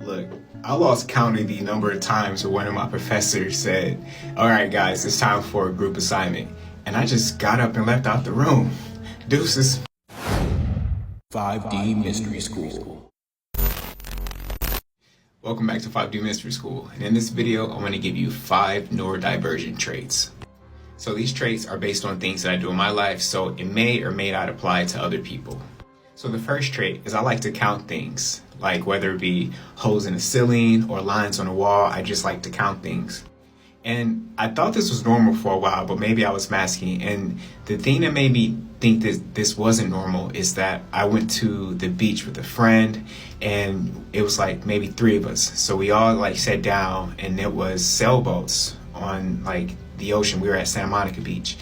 Look, I lost count of the number of times where one of my professors said, "All right, guys, it's time for a group assignment." And I just got up and left out the room. Deuces. 5D Mystery School. Welcome back to 5D Mystery School. And in this video, I want to give you 5 neurodivergent traits. So these traits are based on things that I do in my life, so it may or may not apply to other people. So the first trait is I like to count things, like whether it be holes in the ceiling or lines on the wall. I just like to count things. And I thought this was normal for a while, but maybe I was masking. And the thing that made me think that this wasn't normal is that I went to the beach with a friend, and it was like maybe 3 of us. So we all like sat down, and it was sailboats on like the ocean. We were at Santa Monica Beach.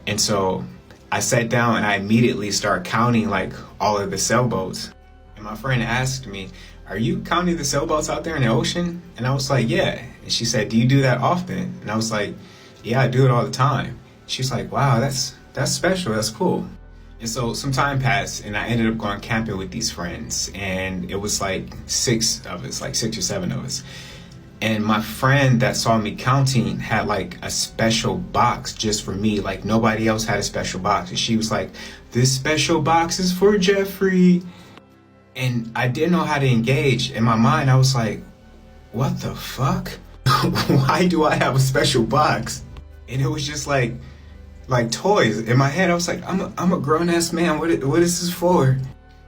And so I sat down and I immediately started counting like all of the sailboats. And my friend asked me, "Are you counting the sailboats out there in the ocean?" And I was like, "Yeah." And she said, "Do you do that often?" And I was like, "Yeah, I do it all the time." She's like, "Wow, that's special. That's cool." And so some time passed, and I ended up going camping with these friends, and it was like 6 of us, like 6 or 7 of us. And my friend that saw me counting had like a special box just for me. Like nobody else had a special box. And she was like, "This special box is for Jeffrey." And I didn't know how to engage. In my mind, I was like, what the fuck? Why do I have a special box? And it was just like toys. In my head, I was like, I'm a grown-ass man. What is this for?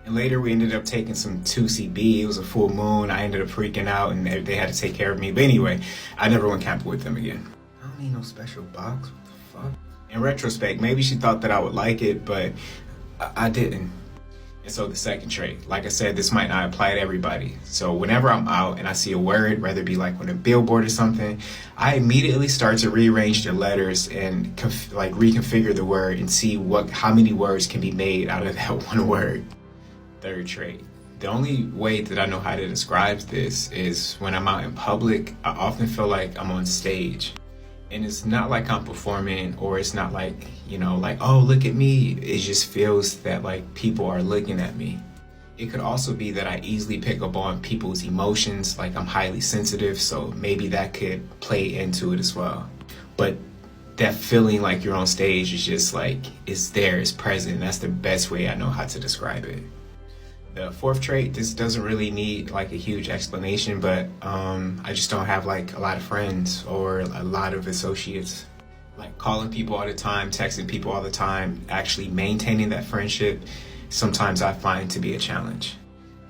And later we ended up taking some 2CB. It was a full moon. I ended up freaking out, and they had to take care of me. But anyway, I never went camping with them again. I don't need no special box. What the fuck? In retrospect, maybe she thought that I would like it, but I didn't. And so the second trait, like I said, this might not apply to everybody. So whenever I'm out and I see a word, whether it be like on a billboard or something, I immediately start to rearrange the letters and reconfigure the word and see how many words can be made out of that one word. Third trait. The only way that I know how to describe this is when I'm out in public, I often feel like I'm on stage. And it's not like I'm performing, or it's not like, oh, look at me. It just feels that like people are looking at me. It could also be that I easily pick up on people's emotions, like I'm highly sensitive, so maybe that could play into it as well. But that feeling like you're on stage is just like, it's there, it's present. That's the best way I know how to describe it. The fourth trait, this doesn't really need like a huge explanation, but I just don't have like a lot of friends or a lot of associates. Like calling people all the time, texting people all the time, actually maintaining that friendship, sometimes I find to be a challenge.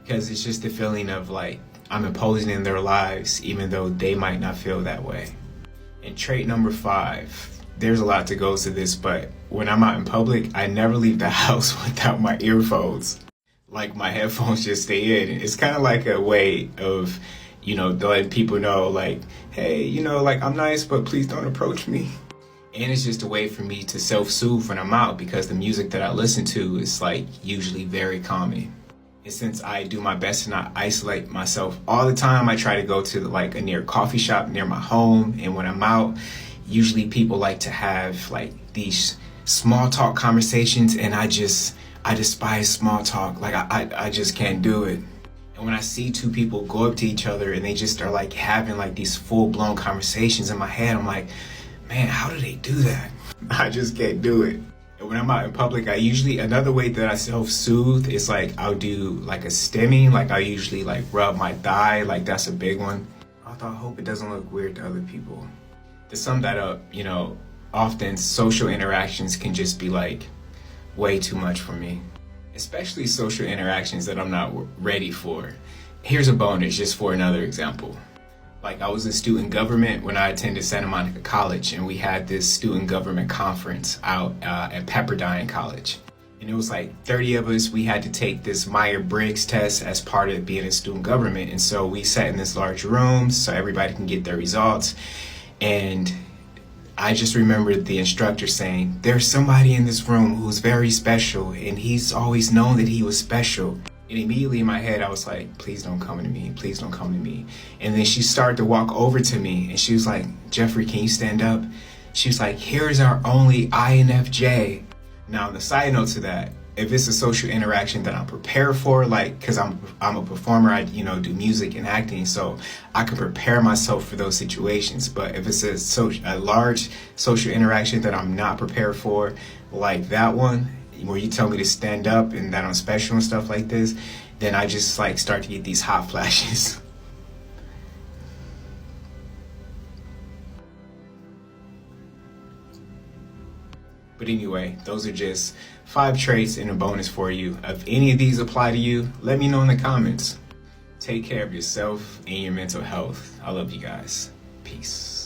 Because it's just the feeling of like I'm imposing in their lives, even though they might not feel that way. And trait number 5, there's a lot that goes to this, but when I'm out in public, I never leave the house without my earphones. Like my headphones just stay in. It's kind of like a way of, letting people know like, hey, like I'm nice, but please don't approach me. And it's just a way for me to self-soothe when I'm out, because the music that I listen to is like usually very calming. And since I do my best to not isolate myself all the time, I try to go to like a near coffee shop near my home. And when I'm out, usually people like to have like these small talk conversations, and I despise small talk. Like I just can't do it. And when I see 2 people go up to each other and they just are like having like these full-blown conversations, in my head I'm like, man, how do they do that? I just can't do it. And when I'm out in public, another way that I self-soothe is like I'll do like a stimming. Like I usually like rub my thigh. Like that's a big one. I hope it doesn't look weird to other people. To sum that up, often social interactions can just be like way too much for me, especially social interactions that I'm not ready for. Here's a bonus just for another example. Like I was in student government when I attended Santa Monica College, and we had this student government conference out at Pepperdine College. And it was like 30 of us. We had to take this Myers-Briggs test as part of being in student government. And so we sat in this large room so everybody can get their results. And I just remembered the instructor saying, there's somebody in this room who's very special, and he's always known that he was special. And immediately in my head, I was like, please don't come to me. Please don't come to me. And then she started to walk over to me, and she was like, Jeffrey, can you stand up? She was like, here's our only INFJ. Now, the side note to that, if it's a social interaction that I'm prepared for, like, because I'm a performer, I do music and acting, so I can prepare myself for those situations. But if it's a large social interaction that I'm not prepared for, like that one where you tell me to stand up and that I'm special and stuff like this, then I just like start to get these hot flashes. But anyway, those are just 5 traits and a bonus for you. If any of these apply to you, let me know in the comments. Take care of yourself and your mental health. I love you guys. Peace.